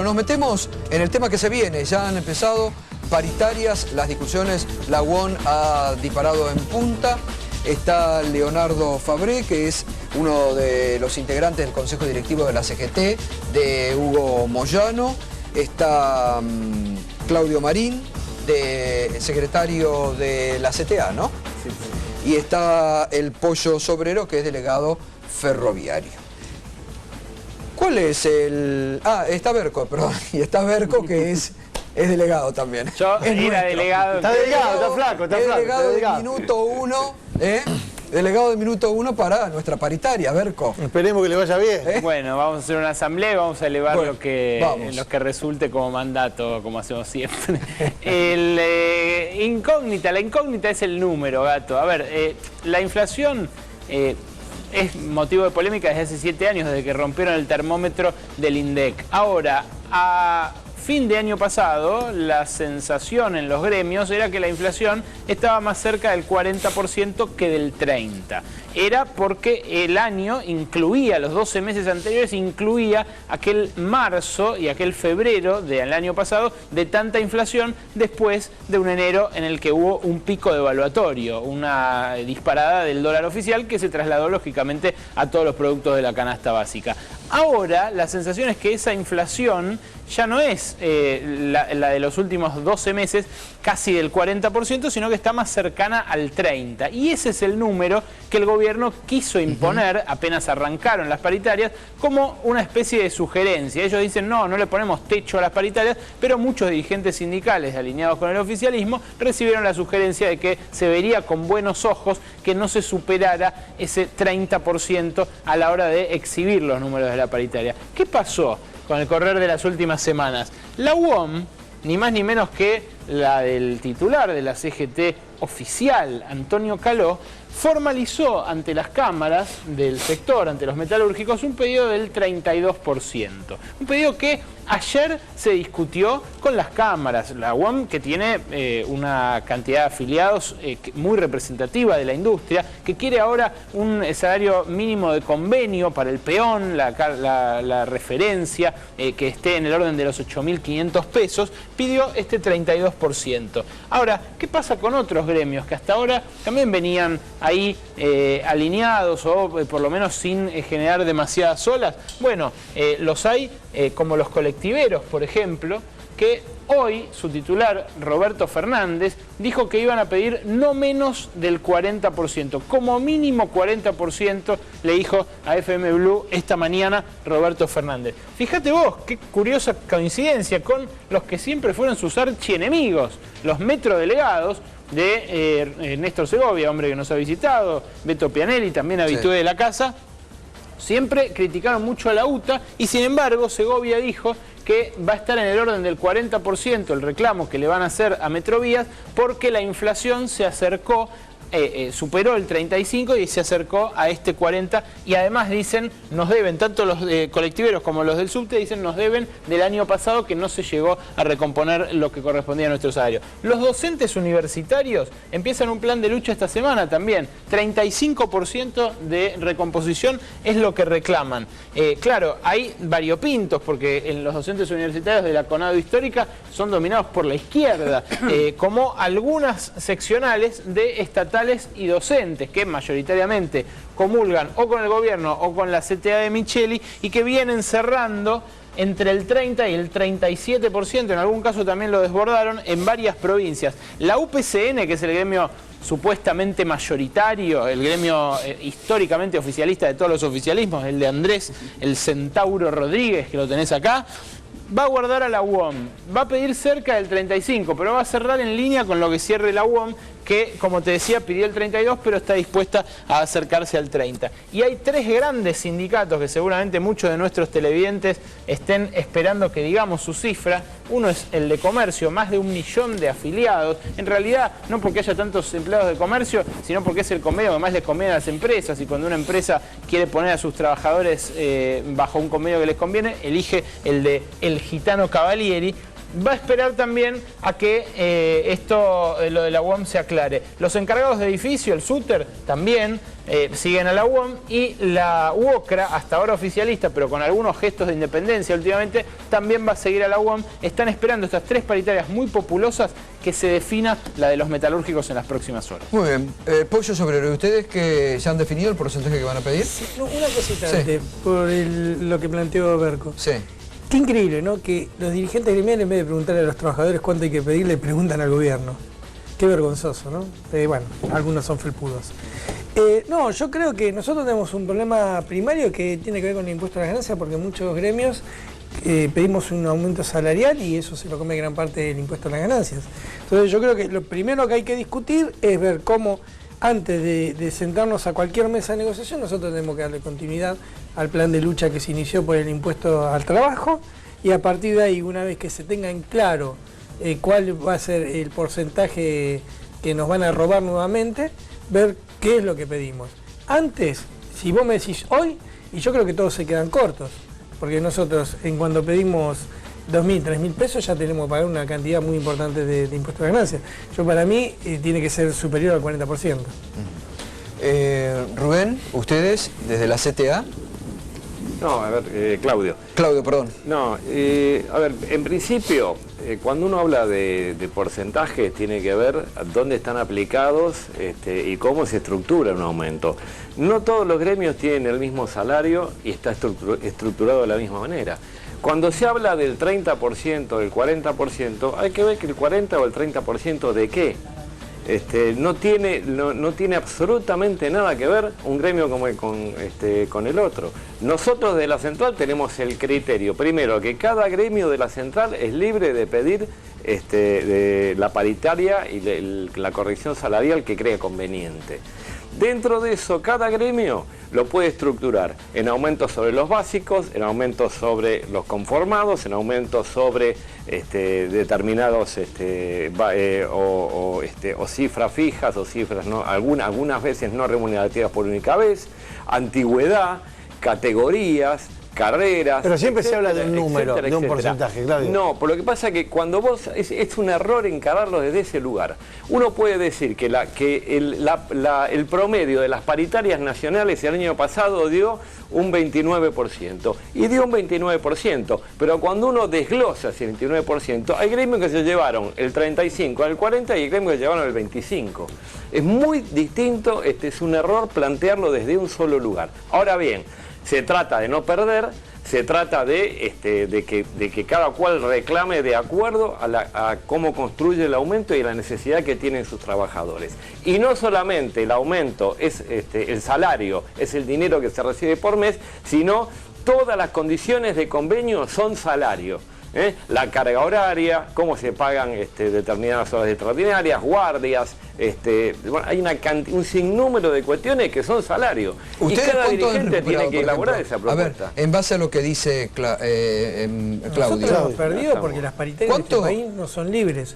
nos metemos en el tema que se viene. Ya han empezado paritarias, las discusiones, la UON ha disparado en punta. Está Leonardo Fabré, que es uno de los integrantes del Consejo Directivo de la CGT, de Hugo Moyano. Está Claudio Marín, secretario de la CTA, ¿no? Sí, sí. Y está el Pollo Sobrero, que es delegado ferroviario. ¿Cuál es el...? Ah, está Berco, perdón. Y está Berco, que es delegado también. Yo era delegado. Está delegado, está flaco, está flaco. Delegado del minuto uno, delegado del minuto uno para nuestra paritaria, Berco. Esperemos que le vaya bien. Bueno, vamos a hacer una asamblea y vamos a elevar Bueno, lo que resulte como mandato, como hacemos siempre. La incógnita es el número, Gato. A ver, la inflación es motivo de polémica desde hace 7 años, desde que rompieron el termómetro del INDEC. Ahora, a fin de año pasado, la sensación en los gremios era que la inflación estaba más cerca del 40% que del 30%. Era porque el año incluía, los 12 meses anteriores, incluía aquel marzo y aquel febrero del año pasado de tanta inflación después de un enero en el que hubo un pico devaluatorio, una disparada del dólar oficial que se trasladó lógicamente a todos los productos de la canasta básica. Ahora la sensación es que esa inflación ya no es la de los últimos 12 meses, casi del 40%, sino que está más cercana al 30%. Y ese es el número que el gobierno quiso imponer, apenas arrancaron las paritarias, como una especie de sugerencia. Ellos dicen, no le ponemos techo a las paritarias, pero muchos dirigentes sindicales alineados con el oficialismo recibieron la sugerencia de que se vería con buenos ojos que no se superara ese 30% a la hora de exhibir los números de la paritaria. ¿Qué pasó con el correr de las últimas semanas? La UOM, ni más ni menos que la del titular de la CGT oficial, Antonio Caló, formalizó ante las cámaras del sector, ante los metalúrgicos, un pedido del 32%. Un pedido que ayer se discutió con las cámaras. La UOM, que tiene una cantidad de afiliados muy representativa de la industria, que quiere ahora un salario mínimo de convenio para el peón, la referencia, que esté en el orden de los 8.500 pesos, pidió este 32%. Ahora, ¿qué pasa con otros gremios que hasta ahora también venían ahí alineados o por lo menos sin generar demasiadas olas? Bueno, los hay como los colectiveros, por ejemplo, que hoy su titular, Roberto Fernández, dijo que iban a pedir no menos del 40%, como mínimo 40%, le dijo a FM Blue esta mañana Roberto Fernández. Fíjate vos, qué curiosa coincidencia con los que siempre fueron sus archienemigos, los metrodelegados de Néstor Segovia, hombre que nos ha visitado, Beto Pianelli, también habitué de la casa. Siempre criticaron mucho a la UTA y sin embargo Segovia dijo que va a estar en el orden del 40% el reclamo que le van a hacer a Metrovías porque la inflación se acercó, superó el 35 y se acercó a este 40 y además dicen, nos deben, tanto los colectiveros como los del subte dicen, nos deben del año pasado que no se llegó a recomponer lo que correspondía a nuestro salario. Los docentes universitarios empiezan un plan de lucha esta semana también, 35% de recomposición es lo que reclaman. Claro, hay variopintos porque en los docentes universitarios de la CONADO histórica son dominados por la izquierda, como algunas seccionales de estatales y docentes que mayoritariamente comulgan o con el gobierno o con la CTA de Micheli y que vienen cerrando entre el 30 y el 37%, en algún caso también lo desbordaron en varias provincias. La UPCN, que es el gremio supuestamente mayoritario, el gremio históricamente oficialista de todos los oficialismos, el de Andrés, el Centauro Rodríguez, que lo tenés acá, va a guardar a la UOM, va a pedir cerca del 35, pero va a cerrar en línea con lo que cierre la UOM, que, como te decía, pidió el 32, pero está dispuesta a acercarse al 30. Y hay 3 grandes sindicatos que seguramente muchos de nuestros televidentes estén esperando que digamos su cifra. Uno es el de comercio, más de 1 millón de afiliados. En realidad, no porque haya tantos empleados de comercio, sino porque es el convenio que más les conviene a las empresas. Y cuando una empresa quiere poner a sus trabajadores bajo un convenio que les conviene, elige el de El Gitano Cavalieri. va a esperar también a que lo de la UOM se aclare. Los encargados de edificio, el SUTER, también siguen a la UOM, y la UOCRA, hasta ahora oficialista, pero con algunos gestos de independencia últimamente, también va a seguir a la UOM. Están esperando estas 3 paritarias muy populosas que se defina la de los metalúrgicos en las próximas horas. Muy bien. Pollo Sobrero, ¿y ustedes que ya han definido el porcentaje que van a pedir? Sí, no, una cosita antes, por lo que planteó Berco. Sí. Qué increíble, ¿no? Que los dirigentes gremiales, en vez de preguntarle a los trabajadores cuánto hay que pedir, le preguntan al gobierno. Qué vergonzoso, ¿no? Bueno, algunos son felpudos. No, yo creo que nosotros tenemos un problema primario que tiene que ver con el impuesto a las ganancias, porque muchos gremios pedimos un aumento salarial y eso se lo come gran parte del impuesto a las ganancias. Entonces yo creo que lo primero que hay que discutir es ver cómo, antes de sentarnos a cualquier mesa de negociación, nosotros tenemos que darle continuidad al plan de lucha que se inició por el impuesto al trabajo, y a partir de ahí, una vez que se tenga en claro cuál va a ser el porcentaje que nos van a robar nuevamente, ver qué es lo que pedimos. Antes, si vos me decís hoy, y yo creo que todos se quedan cortos, porque nosotros cuando pedimos 2.000, 3.000 pesos ya tenemos que pagar una cantidad muy importante de impuestos de ganancias. Para mí tiene que ser superior al 40%. Rubén, ustedes desde la CTA. No, a ver, Claudio. Claudio, perdón. No, a ver, en principio, cuando uno habla de porcentajes, tiene que ver dónde están aplicados y cómo se estructura un aumento. No todos los gremios tienen el mismo salario y está estructurado de la misma manera. Cuando se habla del 30%, del 40%, hay que ver que el 40 o el 30% de qué. No tiene absolutamente nada que ver un gremio con el otro. Nosotros de la central tenemos el criterio, primero, que cada gremio de la central es libre de pedir de la paritaria y la corrección salarial que cree conveniente. Dentro de eso, cada gremio lo puede estructurar en aumentos sobre los básicos, en aumentos sobre los conformados, en aumentos sobre determinados o cifras fijas o cifras algunas veces no remunerativas por única vez, antigüedad, categorías, carreras. Pero siempre se habla de un número, etcétera, de un porcentaje, Claudio. No, por lo que pasa es que cuando vos, es un error encararlo desde ese lugar. Uno puede decir que el promedio de las paritarias nacionales el año pasado dio un 29%, y dio un 29%, pero cuando uno desglosa ese 29%, hay gremios que se llevaron el 35, el 40 y hay gremios que se llevaron el 25. Es muy distinto, es un error plantearlo desde un solo lugar. Ahora bien, se trata de no perder, se trata de que cada cual reclame de acuerdo a cómo construye el aumento y la necesidad que tienen sus trabajadores. Y no solamente el aumento es el salario, es el dinero que se recibe por mes, sino todas las condiciones de convenio son salario. La carga horaria, cómo se pagan determinadas horas extraordinarias, guardias, bueno, hay un sinnúmero de cuestiones que son salarios. Y cada dirigente tiene que elaborar esa propuesta. A ver, en base a lo que dice Claudio. Nosotros hemos perdido porque las paritarias de este país no son libres.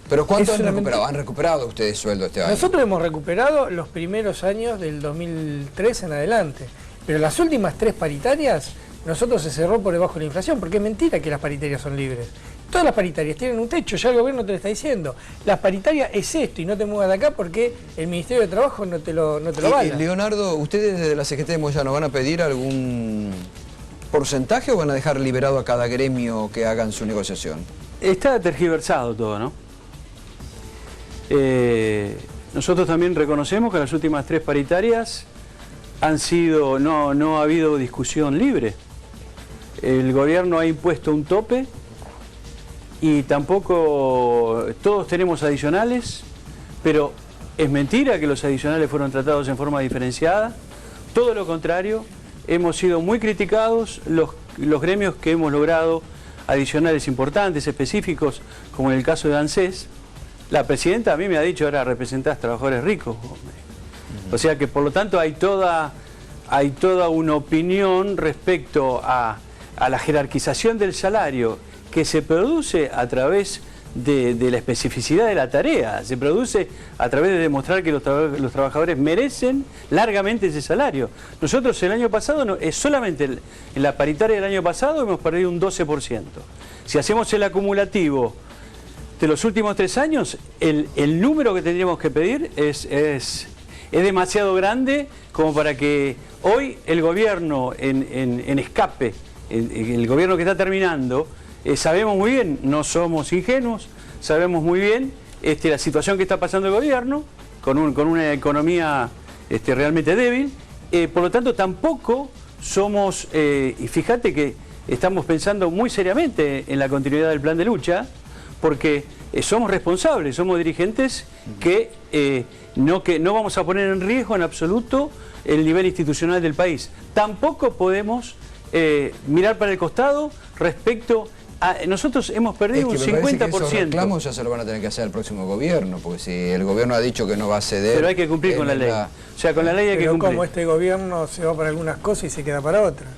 ¿Pero cuánto han recuperado? ¿Han recuperado ustedes sueldo este año? Nosotros hemos recuperado los primeros años del 2003 en adelante, pero las últimas 3 paritarias nosotros se cerró por debajo de la inflación, porque es mentira que las paritarias son libres. Todas las paritarias tienen un techo, ya el gobierno te lo está diciendo. Las paritarias es esto y no te muevas de acá porque el Ministerio de Trabajo no te lo vale. Leonardo, ¿ustedes desde la CGT de Moyano van a pedir algún porcentaje o van a dejar liberado a cada gremio que hagan su negociación? Está tergiversado todo, ¿no? Nosotros también reconocemos que las últimas 3 paritarias han sido, no ha habido discusión libre. El gobierno ha impuesto un tope y tampoco todos tenemos adicionales, pero es mentira que los adicionales fueron tratados en forma diferenciada. Todo lo contrario, hemos sido muy criticados los gremios que hemos logrado adicionales importantes, específicos, como en el caso de ANSES. La presidenta a mí me ha dicho, ahora representás trabajadores ricos. O sea que por lo tanto hay toda una opinión respecto a la jerarquización del salario que se produce a través de la especificidad de la tarea. Se produce a través de demostrar que los trabajadores merecen largamente ese salario. Nosotros el año pasado, solamente en la paritaria del año pasado hemos perdido un 12%. Si hacemos el acumulativo de los últimos 3 años, el número que tendríamos que pedir es demasiado grande como para que hoy el gobierno en escape, el gobierno que está terminando, sabemos muy bien, no somos ingenuos, sabemos muy bien la situación que está pasando el gobierno, con una economía realmente débil, por lo tanto tampoco somos, y fíjate que estamos pensando muy seriamente en la continuidad del plan de lucha, porque somos responsables, somos dirigentes que no vamos a poner en riesgo en absoluto el nivel institucional del país. Tampoco podemos mirar para el costado respecto a... Nosotros hemos perdido un 50%. Esos reclamos ya se lo van a tener que hacer el próximo gobierno, porque si el gobierno ha dicho que no va a ceder... Pero hay que cumplir con la ley. O sea, con la ley hay que cumplir. Pero como este gobierno se va para algunas cosas y se queda para otras.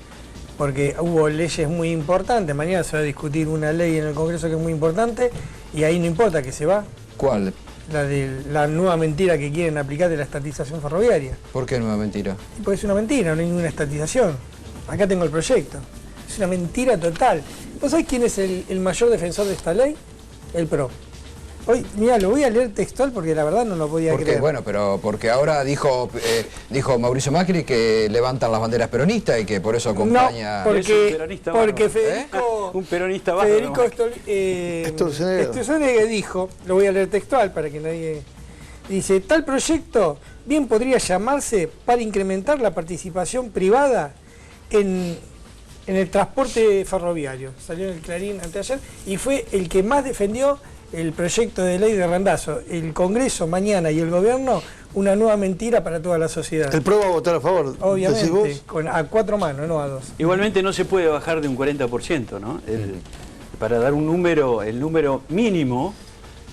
Porque hubo leyes muy importantes, mañana se va a discutir una ley en el Congreso que es muy importante y ahí no importa que se va. ¿Cuál? La de la nueva mentira que quieren aplicar de la estatización ferroviaria. ¿Por qué nueva mentira? Porque es una mentira, no hay ninguna estatización. Acá tengo el proyecto. Es una mentira total. ¿Vos sabés quién es el mayor defensor de esta ley? El PRO. Hoy, mira, lo voy a leer textual porque la verdad no lo podía creer. Bueno, pero porque ahora dijo Mauricio Macri que levantan las banderas peronistas y que por eso acompaña... No, porque Federico... Un peronista Federico Sturzenegger dijo, lo voy a leer textual para que nadie... Dice, tal proyecto bien podría llamarse para incrementar la participación privada en el transporte ferroviario. Salió en el Clarín anteayer y fue el que más defendió el proyecto de ley de Randazzo. El Congreso mañana y el Gobierno, una nueva mentira para toda la sociedad. ¿El PRO va a votar a favor? Obviamente, a 4 manos, no a 2. Igualmente no se puede bajar de un 40%, ¿no? Para dar un número, el número mínimo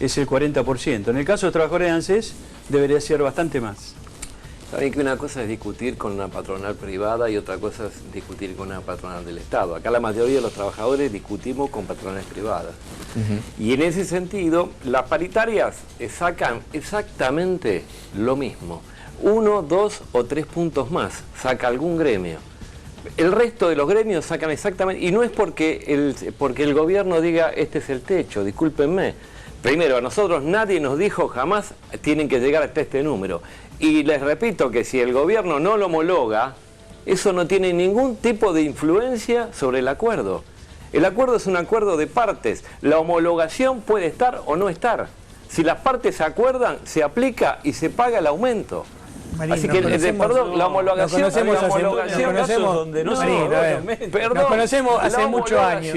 es el 40%. En el caso de los trabajadores de ANSES debería ser bastante más. Saben que una cosa es discutir con una patronal privada y otra cosa es discutir con una patronal del Estado. Acá la mayoría de los trabajadores discutimos con patronales privadas. Y en ese sentido, las paritarias sacan exactamente lo mismo. 1, 2 o 3 puntos más saca algún gremio. El resto de los gremios sacan exactamente... Y no es porque el gobierno diga este es el techo, discúlpenme. Primero, a nosotros nadie nos dijo jamás tienen que llegar hasta este número. Y les repito que si el gobierno no lo homologa, eso no tiene ningún tipo de influencia sobre el acuerdo. El acuerdo es un acuerdo de partes. La homologación puede estar o no estar. Si las partes se acuerdan, se aplica y se paga el aumento. Marín, así que, perdón, la homologación... Nos conocemos hace muchos años,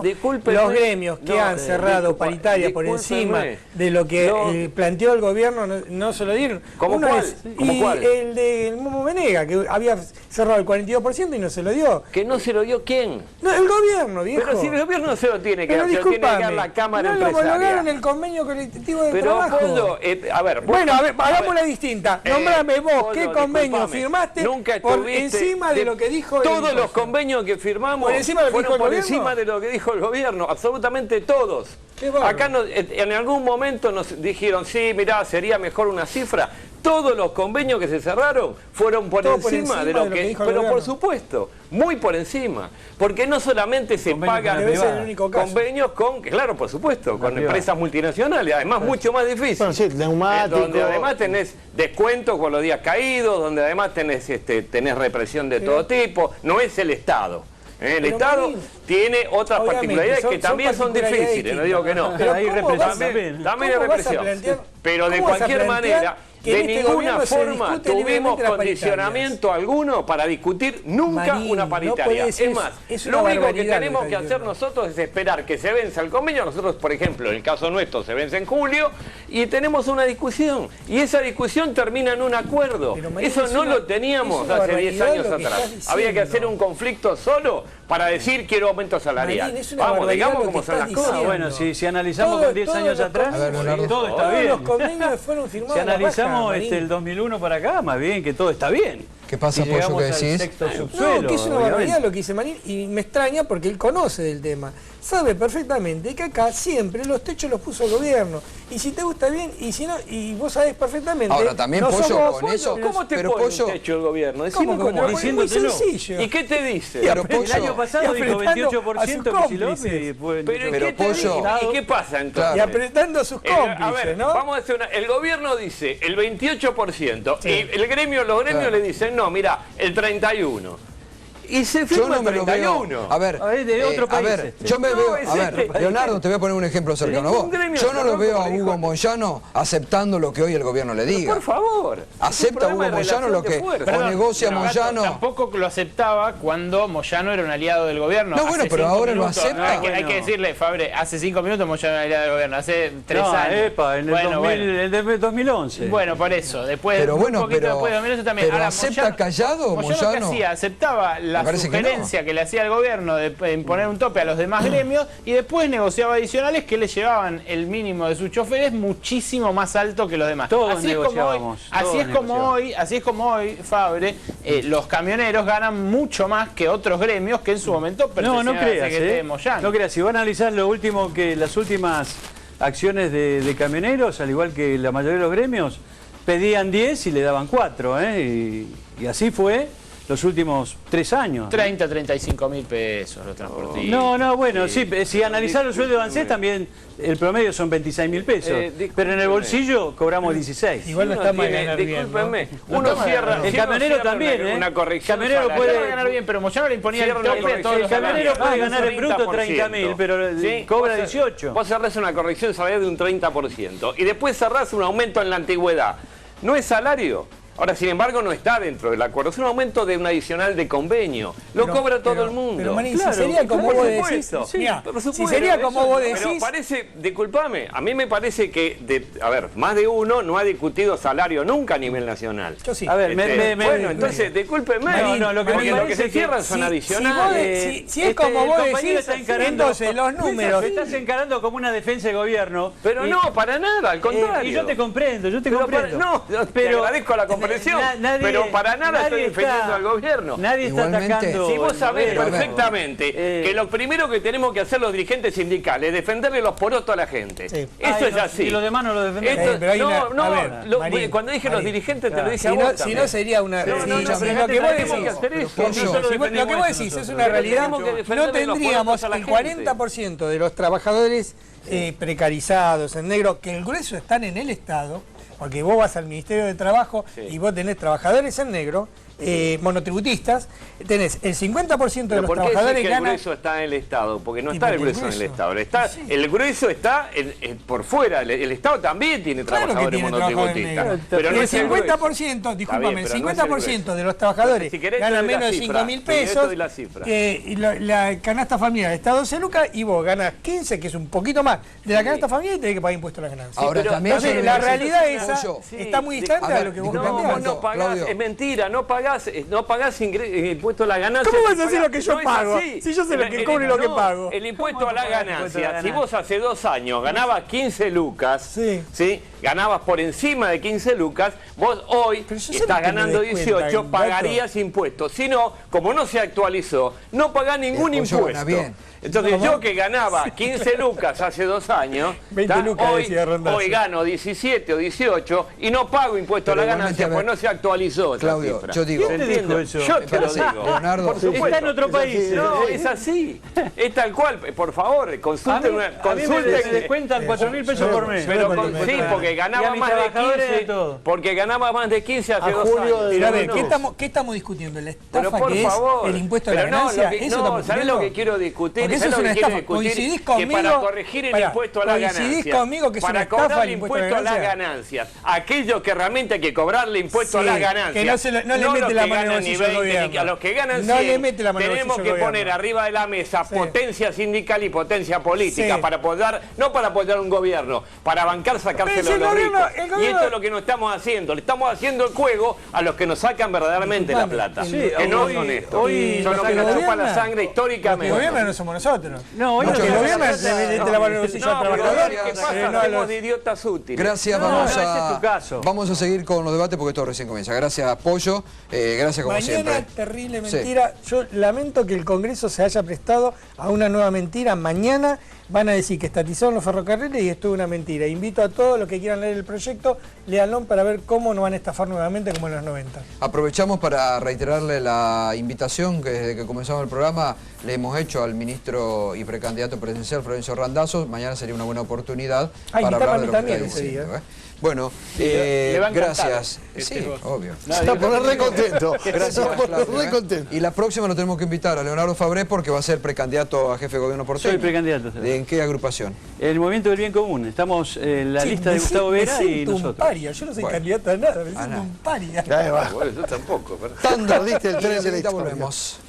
discúlpenme, los gremios que han cerrado paritarias por encima de lo que planteó el gobierno no se lo dieron. ¿Cómo cuál? Y el de Momo Venega, que había cerrado el 42% y no se lo dio. ¿Que no se lo dio quién? No, el gobierno, viejo. Pero si el gobierno no se lo tiene que dar, se lo tiene que dar la Cámara Empresaria. No lo homologaron el convenio colectivo de trabajo. Pero, a ver... Bueno, hagamos la distinta. Nómbrame vos, ¿qué convenio firmaste por encima de lo que dijo el gobierno? Todos los convenios que firmamos fueron por encima de lo que dijo el gobierno, absolutamente todos. Acá en algún momento nos dijeron, sí, mirá, sería mejor una cifra. Todos los convenios que se cerraron fueron por encima de lo que dijo el gobierno. Por supuesto, muy por encima. Porque no solamente se pagan convenios con, claro, por supuesto, con empresas multinacionales, además mucho más difícil. Bueno, sí, neumático. Donde además tenés descuentos con los días caídos, donde además tenés represión de todo tipo. No es el Estado. El Estado tiene otras particularidades que también son difíciles, no digo que no. Pero hay represión, también hay represión. Pero de cualquier manera, de ninguna forma tuvimos condicionamiento alguno para discutir nunca una paritaria. Es más, lo único que tenemos que hacer nosotros es esperar que se venza el convenio. Nosotros, por ejemplo, en el caso nuestro se vence en julio y tenemos una discusión. Y esa discusión termina en un acuerdo. Eso no lo teníamos hace 10 años atrás. Había que hacer un conflicto solo para decir quiero aumento salarial. Vamos, digamos cómo son las cosas. Bueno, si analizamos con 10 años atrás, todo está bien. Los convenios fueron firmados. Si analizamos el 2001 para acá, más bien que todo está bien. ¿Qué pasa, y Pollo, llegamos qué al decís? sexto subsuelo. No, que es una obviamente. barbaridad lo que dice Manín y me extraña porque él conoce del tema. Sabe perfectamente que acá siempre los techos los puso el gobierno. Y si te gusta bien, y si no, y vos sabés perfectamente. Ahora, también, no Pollo, somos con eso... ¿Cómo te pero pone Pollo, un techo el gobierno? Decime ¿Cómo? cómo. Es muy sencillo. ¿Y qué te dice? Pero, El Pollo, año pasado dijo apretando 28% a sus Kicillof y cómplices. fue Pero, ¿y Pero, qué te Pollo- dice? ¿Y qué pasa entonces? Y apretando a sus cómplices, a ver, ¿no? vamos a hacer el gobierno dice el 28%, Sí. y los gremios le dicen, no, mira, el 31%. Y se yo firma no me el lo veo. 31. A ver, de otro a país ver, este. yo me No, veo. es A ver, este. Leonardo, te voy a poner un ejemplo cercano a Ningún vos. gremio Yo no lo cerró veo a como Hugo dijo. Moyano aceptando lo que hoy el gobierno le diga. Por favor. ¿Acepta Es un Hugo problema de Moyano lo relación que de fuerza. o negocia pero Gato Moyano? tampoco lo aceptaba cuando Moyano era un aliado del gobierno. No, bueno, Hace pero 5 ahora lo minutos. acepta. Hay que decirle, Fabre, hace 5 minutos Moyano era aliado del gobierno, hace 3 No, años. epa, en el, Bueno, 2000, bueno. el de 2011. Bueno, por eso. Después, Pero un bueno, poquito pero- después de 2011 también. pero Ahora, ¿acepta callado ¿qué Moyano? hacía? Aceptaba la Me parece que sugerencia que le hacía el gobierno de imponer un tope a los demás gremios y después negociaba adicionales que le llevaban el mínimo de sus choferes muchísimo más alto que los demás. Todos así es como hoy, negociábamos, así todos es como negociábamos. hoy, así es como hoy, Fabre, los camioneros ganan mucho más que otros gremios que en su momento No, pertenecían no a la creas, CGT de Moyano. no creas. Si van a analizar lo último que las últimas acciones de camioneros, al igual que la mayoría de los gremios, pedían 10 y le daban 4, y así fue los últimos 3 años. 30, 35 mil pesos los transportistas. No, bueno, sí, si analizar los sueldos de ANSES también el promedio son 26.000 pesos, pero en el bolsillo cobramos 16. Igual no Uno está mal tiene- ganar bien, ¿no? discúlpenme, No uno está mal cierra. ganar El si uno camionero cierra también, una corrección Camionero salarial, puede- Puede ganar bien, pero Moyano le imponía el cierra una tope corrección todos los El camionero salarial. puede ganar en bruto 30%. 30.000, pero cobra 18. Vos cerrás una corrección salarial de un 30% y después cerrás un aumento en la antigüedad. ¿No es salario? Ahora, sin embargo, no está dentro del acuerdo. Es un aumento de un adicional de convenio. Lo cobra todo el mundo. Pero, Manín, Claro, si sería como por vos supuesto. decís, Sí, mirá, por si supuesto, sería como eso- vos Pero decís, parece, disculpame, a mí me parece que, más de uno no ha discutido salario nunca a nivel nacional. yo sí. A ver, Bueno, entonces, discúlpeme, Manín, lo que Manín, lo que parece se cierran que son si adicionales. es como vos el compañero decís, está encarando- entonces los números... Te estás encarando como una defensa de gobierno. Pero y- no, para nada, al contrario. y yo te comprendo, Pero comprendo. te agradezco la comprensión, pero para nada estoy defendiendo al gobierno. Nadie está Igualmente, atacando. Si vos el sabés gobierno. perfectamente que lo primero que tenemos que hacer los dirigentes sindicales es defenderle los porotos a la gente. Sí. Esto Ay, es no, así. y los demás no lo defendemos. Esto- pero hay una- no, a ver, Marín, cuando dije los Marín, dirigentes te lo dije Si a vos no, si también. no sería una... No, si- no, si pero lo que fíjate, vos tenemos decís, que hacer eso. Pollo, Nosotros si vos- lo que defendemos vos eso decís es nosotros. una Pero realidad, tenemos que no defenderle los tendríamos porotos a la el gente. 40% de los trabajadores precarizados en negro, que el grueso están en el Estado, porque vos vas al Ministerio de Trabajo Sí. y vos tenés trabajadores en negro, monotributistas, tenés el 50% de Pero los ¿por qué decís trabajadores que el ganan... grueso está en el Estado? Porque no Y está el porque el grueso en el grueso- Estado. El grueso está por fuera. El Estado también tiene Claro que trabajadores tiene trabajadores monotributistas. negros. Pero no el es el grueso. 50%, discúlpame, bien, el pero no es el 50% grueso. de los trabajadores Si querés, ganan te doy la menos de cifra. 5.000 Si querés, te pesos. doy la cifra. Y la canasta familiar está 12 lucas y vos ganas 15, que es un poquito más de la canasta familiar, y tenés que pagar impuestos a las ganancias. Ahora pero también... Entonces, yo la lo que realidad necesito- esa Pollo, está muy distante a de ver, lo que vos disculpame, planteás. No, vos no pagás, Claudio. es mentira, no pagás impuesto a la ganancia. ¿Cómo vas a decir lo que yo es pago? así. Si yo sé lo que cobro y lo que pago. El impuesto a la pagar el impuesto a la ganancia, si ganancia? vos hace 2 años ganabas 15 lucas, Sí. ganabas por encima de 15 lucas, vos hoy Pero yo sé estás lo que me ganando descuentan, 18, gato. pagarías impuestos. Si no, como no se actualizó, no pagás ningún El pollo impuesto. gana bien. Entonces ¿Cómo? yo que ganaba 15 lucas hace 2 años, 20 ¿tá? lucas decía Rondazzi. hoy gano 17 o 18 y no pago impuesto a Pero la igualmente, ganancia a ver, porque no se actualizó esa Claudio, cifra. yo digo... ¿Quién te dijo eso? Yo te lo parece, digo. Leonardo, Por supuesto. Está en otro país. No, es así. Es tal cual. Por favor, A mí, consulten. a mí me descuentan 4.000 pesos por mes. Pero Pero sí, porque Y ganaba a mis más de trabajadores 15. de todo. Porque ganaba más de 15 hace A 2 julio años. de Pero a ver, No. ¿qué estamos discutiendo? ¿La Pero estafa por que favor. es el impuesto a la Pero no, ganancia? lo que- ¿Eso no, estamos ¿sabés lo discutiendo? que quiero discutir? Porque eso ¿Sabés es lo una que quiero estafa. discutir? ¿Coincidís Que conmigo? para corregir el Pará, impuesto a la ganancia. ¿coincidís conmigo que es una para estafa cobrar el el impuesto a la impuesto a las ganancia? ganancias. Aquellos que realmente hay que cobrarle impuesto a Sí, las ganancias. que no le mete los la que mano en el ganan bolsillo ni al 20, ni gobierno. a los que ganan No 100, le mete la mano en el tenemos bolsillo que al poner gobierno. arriba de la mesa Sí. potencia sindical y potencia política Sí. para apoyar, no para apoyar un gobierno, para bancar sacárselo Pero a si los el ricos. gobierno- el Y gobierno- esto es lo que no estamos haciendo. Le estamos haciendo el juego a los que nos sacan verdaderamente la Disculpame, plata. sí, que no hoy- son estos. hoy son lo los que que nos chupan gobierna- la sangre Los que históricamente. gobiernan no somos nosotros. No, hoy porque no el te gobierno vas a le mete la mano en el bolsillo al No, porque trabajador. ¿qué pasa? no a Hacemos los- de idiotas útiles. Gracias, No, vamos ese a... es tu caso. Vamos a seguir con los debates porque esto recién comienza. Gracias, Pollo. Gracias como Mañana, siempre. terrible Sí. mentira. Yo lamento que el Congreso se haya prestado a una nueva mentira. Mañana van a decir que estatizaron los ferrocarriles y esto es una mentira. Invito a todos los que quieran leer el proyecto, léanlo para ver cómo nos van a estafar nuevamente como en los 90. Aprovechamos para reiterarle la invitación que desde que comenzamos el programa le hemos hecho al ministro y precandidato presidencial Florencio Randazzo. Mañana sería una buena oportunidad para invitarme hablar a de mí lo que está también ese diciendo. día. Bueno, le va a encantar gracias. que Sí, estés vos. obvio. No, Se va a digo, poner re contento. Gracias, Se va a poner Flavio, re contento. Y la próxima lo tenemos que invitar a Leonardo Fabré porque va a ser precandidato a jefe de gobierno porteño. Soy precandidato. ¿En qué agrupación? El Movimiento del Bien Común. Estamos en la Sí, lista de me Gustavo siento- Vera me y siento un nosotros. paria. Yo no soy Bueno. candidato a nada, me siento nada. un paria. Ahí va. Bueno, yo tampoco. pero- Tanda, Perdiste el tren de la enseguida historia. volvemos.